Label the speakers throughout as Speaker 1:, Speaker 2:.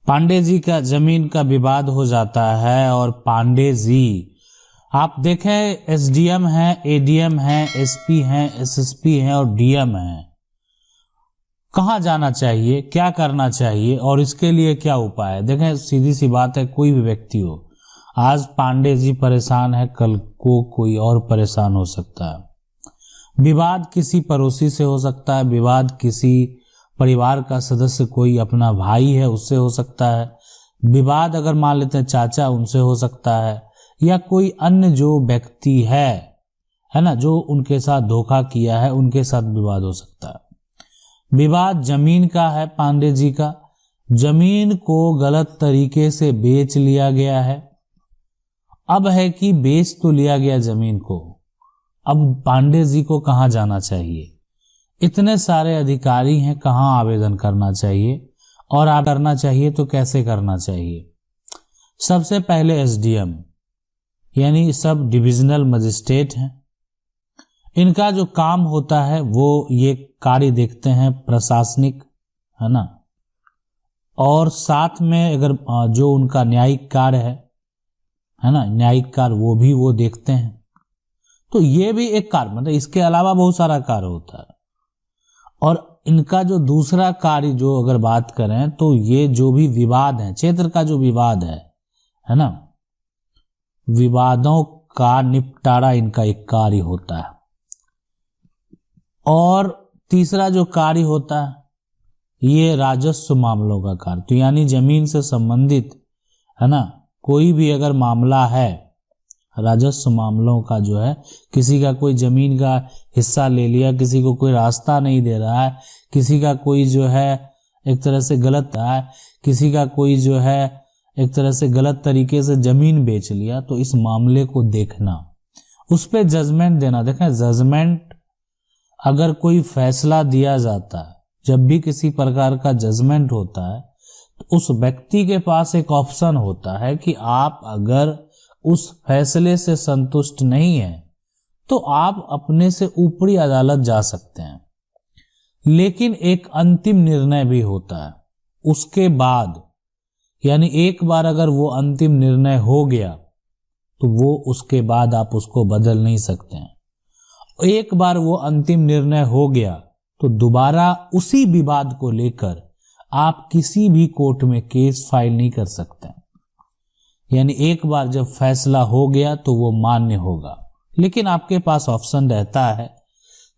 Speaker 1: पांडे जी का जमीन का विवाद हो जाता है और पांडे जी, आप देखें एसडीएम हैं, एडीएम हैं, एसपी हैं, एसएसपी हैं और डीएम हैं। कहाँ जाना चाहिए, क्या करना चाहिए और इसके लिए क्या उपाय है? देखें सीधी सी बात है, कोई भी व्यक्ति हो, आज पांडे जी परेशान है, कल को कोई और परेशान हो सकता है। विवाद किसी पड़ोसी से हो सकता है, विवाद किसी परिवार का सदस्य, कोई अपना भाई है उससे हो सकता है, विवाद अगर मान लेते हैं चाचा उनसे हो सकता है, या कोई अन्य जो व्यक्ति है ना, जो उनके साथ धोखा किया है उनके साथ विवाद हो सकता है। विवाद जमीन का है, पांडे जी का जमीन को गलत तरीके से बेच लिया गया है। अब है कि बेच तो लिया गया जमीन को, अब पांडे जी को कहाँ जाना चाहिए? इतने सारे अधिकारी हैं, कहाँ आवेदन करना चाहिए और आप करना चाहिए तो कैसे करना चाहिए? सबसे पहले एसडीएम यानी सब डिविजनल मजिस्ट्रेट हैं। इनका जो काम होता है वो ये कार्य देखते हैं प्रशासनिक, है ना, और साथ में अगर जो उनका न्यायिक कार्य है ना, न्यायिक कार्य वो देखते हैं। तो ये भी एक कार्य, मतलब इसके अलावा बहुत सारा कार्य होता है। और इनका जो दूसरा कार्य जो अगर बात करें तो ये जो भी विवाद है, क्षेत्र का जो विवाद है ना, विवादों का निपटारा इनका एक कार्य होता है। और तीसरा जो कार्य होता है ये राजस्व मामलों का कार्य, तो यानी जमीन से संबंधित, है ना, कोई भी अगर मामला है राजस्व मामलों का जो है, किसी का कोई जमीन का हिस्सा ले लिया, किसी को कोई रास्ता नहीं दे रहा है, किसी का कोई जो है एक तरह से गलत है, किसी का कोई जो है एक तरह से गलत तरीके से जमीन बेच लिया, तो इस मामले को देखना, उस पर जजमेंट देना। देखें जजमेंट अगर कोई फैसला दिया जाता है, जब भी किसी प्रकार का जजमेंट होता है तो उस व्यक्ति के पास एक ऑप्शन होता है कि आप अगर उस फैसले से संतुष्ट नहीं है तो आप अपने से ऊपरी अदालत जा सकते हैं। लेकिन एक अंतिम निर्णय भी होता है उसके बाद, यानी एक बार अगर वो अंतिम निर्णय हो गया तो वो उसके बाद आप उसको बदल नहीं सकते हैं। एक बार वो अंतिम निर्णय हो गया तो दोबारा उसी विवाद को लेकर आप किसी भी कोर्ट में केस फाइल नहीं कर सकते। यानी एक बार जब फैसला हो गया तो वो मान्य होगा। लेकिन आपके पास ऑप्शन रहता है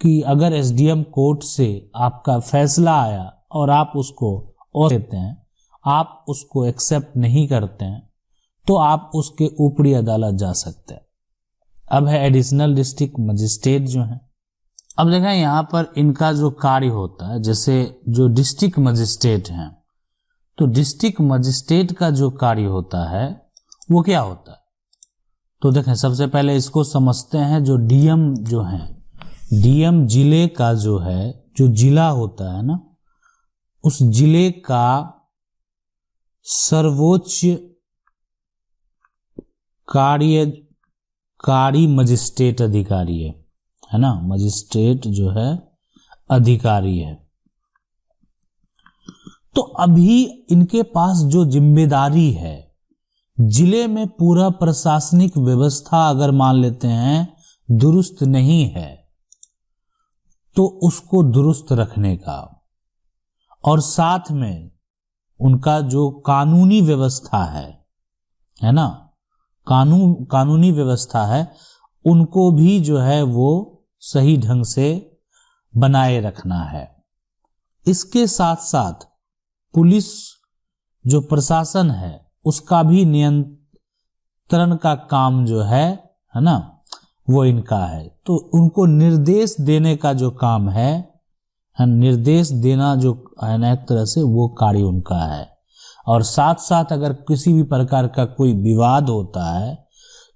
Speaker 1: कि अगर एसडीएम कोर्ट से आपका फैसला आया और आप उसको और देते हैं, आप उसको एक्सेप्ट नहीं करते हैं, तो आप उसके ऊपरी अदालत जा सकते हैं। अब है एडिशनल डिस्ट्रिक्ट मजिस्ट्रेट जो है। अब देखें यहाँ पर इनका जो कार्य होता है, जैसे जो डिस्ट्रिक्ट मजिस्ट्रेट हैं, तो डिस्ट्रिक्ट मजिस्ट्रेट का जो कार्य होता है वो क्या होता है? तो देखें सबसे पहले इसको समझते हैं। जो डीएम जो है, डीएम जिले का जो है, जो जिला होता है ना, उस जिले का सर्वोच्च कार्यकारी मजिस्ट्रेट अधिकारी है ना, मजिस्ट्रेट जो है अधिकारी है। तो अभी इनके पास जो जिम्मेदारी है, जिले में पूरा प्रशासनिक व्यवस्था अगर मान लेते हैं दुरुस्त नहीं है तो उसको दुरुस्त रखने का, और साथ में उनका जो कानूनी व्यवस्था है ना, कानूनी व्यवस्था है, उनको भी जो है वो सही ढंग से बनाए रखना है। इसके साथ साथ पुलिस जो प्रशासन है उसका भी नियंत्रण का काम जो है ना, वो इनका है। तो उनको निर्देश देने का जो काम है, निर्देश देना जो है ना, एक तरह से वो कार्य उनका है। और साथ साथ अगर किसी भी प्रकार का कोई विवाद होता है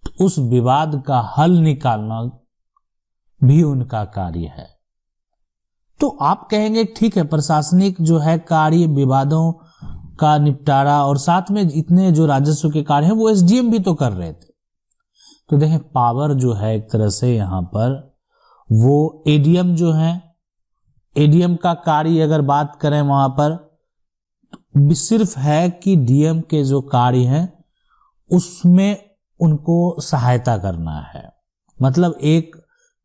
Speaker 1: तो उस विवाद का हल निकालना भी उनका कार्य है। तो आप कहेंगे ठीक है, प्रशासनिक जो है कार्य, विवादों का निपटारा और साथ में इतने जो राजस्व के कार्य हैं वो एसडीएम भी तो कर रहे थे। तो देखें पावर जो है एक तरह से यहाँ पर वो एडीएम जो है, एडीएम का कार्य अगर बात करें वहां पर सिर्फ है कि डीएम के जो कार्य हैं उसमें उनको सहायता करना है। मतलब एक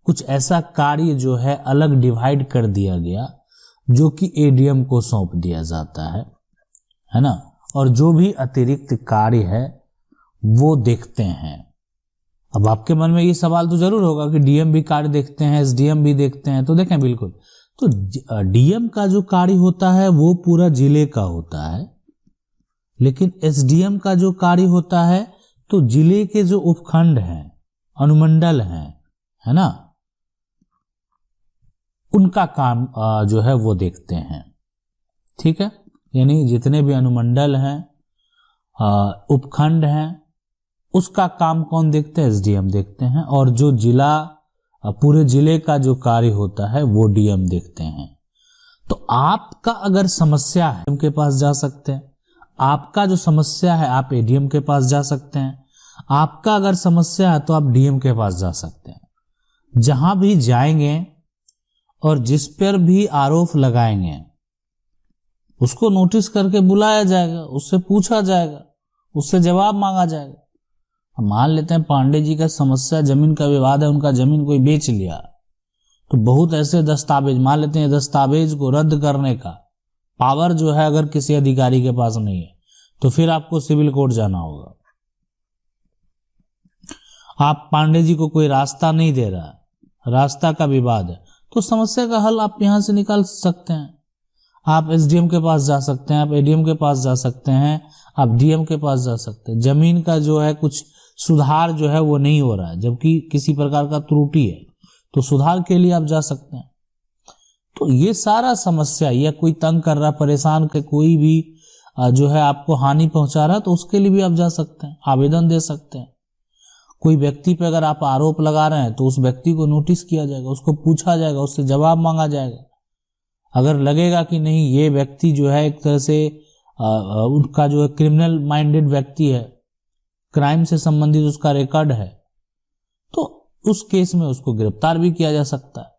Speaker 1: कुछ ऐसा कार्य जो है अलग डिवाइड कर दिया गया जो कि एडीएम को सौंप दिया जाता है ना, और जो भी अतिरिक्त कार्य है वो देखते हैं। अब आपके मन में ये सवाल तो जरूर होगा कि डीएम भी कार्य देखते हैं, एसडीएम भी देखते हैं। तो देखें, बिल्कुल, तो डीएम का जो कार्य होता है वो पूरा जिले का होता है, लेकिन एसडीएम का जो कार्य होता है तो जिले के जो उपखंड हैं, अनुमंडल हैं, है ना, उनका काम जो है वो देखते हैं। ठीक है, यानी जितने भी अनुमंडल हैं, उपखंड हैं, उसका काम कौन देखते हैं? एसडीएम देखते हैं। और जो जिला, पूरे जिले का जो कार्य होता है वो डीएम देखते हैं। तो आपका अगर समस्या है एडीएम के पास जा सकते हैं, आपका जो समस्या है आप एडीएम के पास जा सकते हैं, आपका अगर समस्या है तो आप डीएम के पास जा सकते हैं। जहां भी जाएंगे और जिस पर भी आरोप लगाएंगे उसको नोटिस करके बुलाया जाएगा, उससे पूछा जाएगा, उससे जवाब मांगा जाएगा। मान लेते हैं पांडे जी का समस्या जमीन का विवाद है, उनका जमीन कोई बेच लिया, तो बहुत ऐसे दस्तावेज, मान लेते हैं दस्तावेज को रद्द करने का पावर जो है अगर किसी अधिकारी के पास नहीं है तो फिर आपको सिविल कोर्ट जाना होगा। आप पांडे जी को कोई रास्ता नहीं दे रहा, रास्ता का विवाद है, तो समस्या का हल आप यहां से निकाल सकते हैं। आप एसडीएम के पास जा सकते हैं, आप एडीएम के पास जा सकते हैं, आप डीएम के पास जा सकते हैं। जमीन का जो है कुछ सुधार जो है वो नहीं हो रहा है, जबकि किसी प्रकार का त्रुटि है, तो सुधार के लिए आप जा सकते हैं। तो ये सारा समस्या, या कोई तंग कर रहा, परेशान कर, कोई भी जो है आपको हानि पहुंचा रहा है, तो उसके लिए भी आप जा सकते हैं, आवेदन दे सकते हैं। कोई व्यक्ति पे अगर आप आरोप लगा रहे हैं तो उस व्यक्ति को नोटिस किया जाएगा, उसको पूछा जाएगा, उससे जवाब मांगा जाएगा। अगर लगेगा कि नहीं ये व्यक्ति जो है एक तरह से उनका जो है क्रिमिनल माइंडेड व्यक्ति है, क्राइम से संबंधित उसका रिकॉर्ड है, तो उस केस में उसको गिरफ्तार भी किया जा सकता है।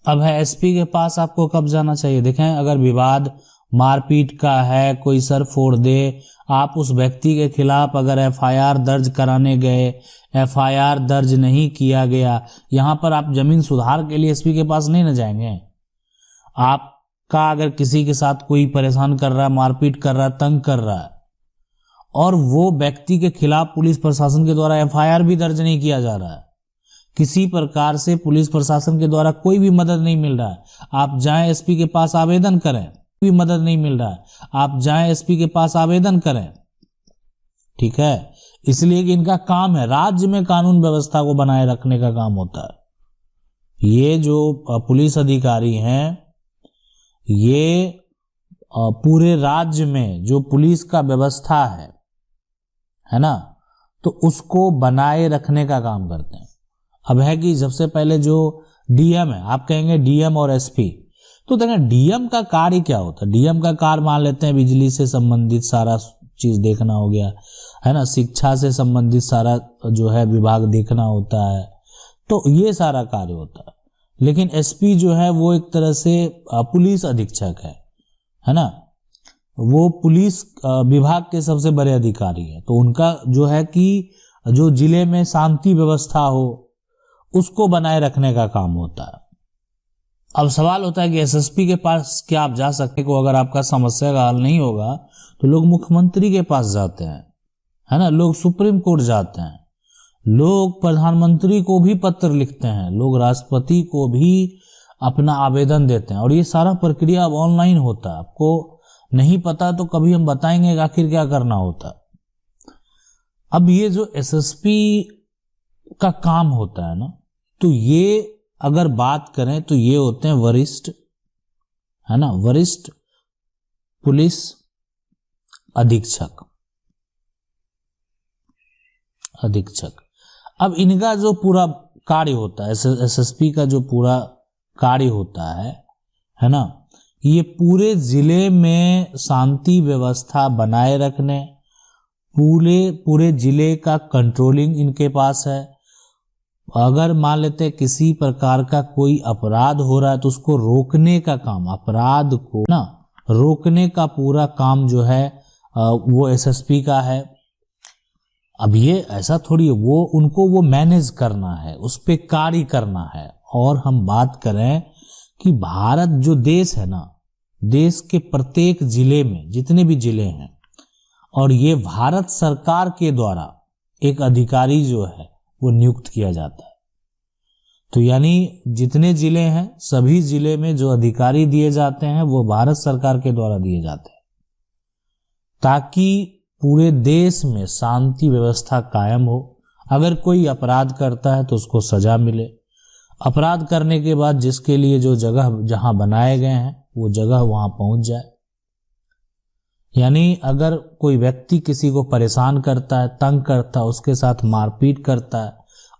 Speaker 1: अब है एसपी के पास आपको कब जाना चाहिए? देखें, अगर विवाद मारपीट का है, कोई सर फोड़ दे, आप उस व्यक्ति के खिलाफ अगर एफआईआर दर्ज कराने गए, एफआईआर दर्ज नहीं किया गया, यहां पर आप जमीन सुधार के लिए एसपी के पास नहीं न जाएंगे। आपका अगर किसी के साथ कोई परेशान कर रहा है, मारपीट कर रहा है, तंग कर रहा है, और वो व्यक्ति के खिलाफ पुलिस प्रशासन के द्वारा एफआईआर भी दर्ज नहीं किया जा रहा है, किसी प्रकार से पुलिस प्रशासन के द्वारा कोई भी मदद नहीं मिल रहा है, आप जाएं एसपी के पास आवेदन करें, कोई मदद नहीं मिल रहा है, आप जाएं एसपी के पास आवेदन करें। ठीक है, इसलिए कि इनका काम है राज्य में कानून व्यवस्था को बनाए रखने का काम होता है। ये जो पुलिस अधिकारी हैं, ये पूरे राज्य में जो पुलिस का व्यवस्था है ना, तो उसको बनाए रखने का काम करते हैं। अब है कि सबसे पहले जो डीएम है, आप कहेंगे डीएम और एसपी, तो देखें डीएम का कार्य क्या होता है। डीएम का कार्य मान लेते हैं बिजली से संबंधित सारा चीज देखना हो गया, है ना, शिक्षा से संबंधित सारा जो है विभाग देखना होता है, तो ये सारा कार्य होता है। लेकिन एसपी जो है वो एक तरह से पुलिस अधीक्षक है ना, वो पुलिस विभाग के सबसे बड़े अधिकारी है। तो उनका जो है कि जो जिले में शांति व्यवस्था हो उसको बनाए रखने का काम होता है। अब सवाल होता है कि एसएसपी के पास क्या आप जा सकते हो? अगर आपका समस्या का हल नहीं होगा तो लोग मुख्यमंत्री के पास जाते हैं, है ना, लोग सुप्रीम कोर्ट जाते हैं, लोग प्रधानमंत्री को भी पत्र लिखते हैं, लोग राष्ट्रपति को भी अपना आवेदन देते हैं, और ये सारा प्रक्रिया अब ऑनलाइन होता है। आपको नहीं पता तो कभी हम बताएंगे कि आखिर क्या करना होता है। अब ये जो एसएसपी का काम होता है ना, तो ये अगर बात करें तो ये होते हैं वरिष्ठ, है ना, वरिष्ठ पुलिस अधीक्षक। अब इनका जो पूरा कार्य होता है, एसएसपी का जो पूरा कार्य होता है ना, ये पूरे जिले में शांति व्यवस्था बनाए रखने, पूरे जिले का कंट्रोलिंग इनके पास है। अगर मान लेते हैं किसी प्रकार का कोई अपराध हो रहा है तो उसको रोकने का काम, अपराध को ना रोकने का पूरा काम जो है वो एसएसपी का है। अब ये ऐसा थोड़ी है, वो उनको वो मैनेज करना है, उस पे कार्य करना है। और हम बात करें कि भारत जो देश है ना, देश के प्रत्येक जिले में जितने भी जिले हैं, और ये भारत सरकार के द्वारा एक अधिकारी जो है वो नियुक्त किया जाता है। तो यानी जितने जिले हैं सभी जिले में जो अधिकारी दिए जाते हैं वो भारत सरकार के द्वारा दिए जाते हैं, ताकि पूरे देश में शांति व्यवस्था कायम हो। अगर कोई अपराध करता है तो उसको सजा मिले, अपराध करने के बाद जिसके लिए जो जगह जहां बनाए गए हैं वो जगह वहां पहुंच जाए। यानी अगर कोई व्यक्ति किसी को परेशान करता है, तंग करता है, उसके साथ मारपीट करता है,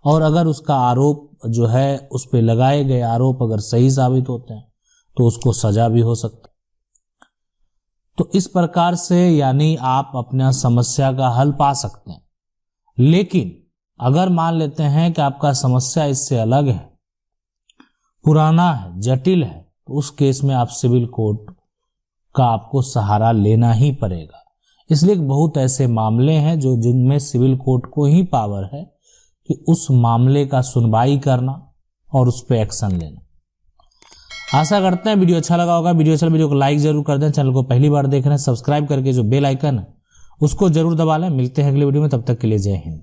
Speaker 1: और अगर उसका आरोप जो है उस पे लगाए गए आरोप अगर सही साबित होते हैं तो उसको सजा भी हो सकती है। तो इस प्रकार से यानी आप अपना समस्या का हल पा सकते हैं। लेकिन अगर मान लेते हैं कि आपका समस्या इससे अलग है, पुराना है, जटिल है, तो उस केस में आप सिविल कोर्ट का आपको सहारा लेना ही पड़ेगा। इसलिए बहुत ऐसे मामले हैं जो जिनमें सिविल कोर्ट को ही पावर है कि उस मामले का सुनवाई करना और उस पर एक्शन लेना। आशा करते हैं वीडियो अच्छा लगा होगा। वीडियो को लाइक जरूर कर दें। चैनल को पहली बार देख रहे हैं सब्सक्राइब करके जो बेल आइकन है उसको जरूर दबा लें। मिलते हैं अगले वीडियो में, तब तक के लिए जय हिंद।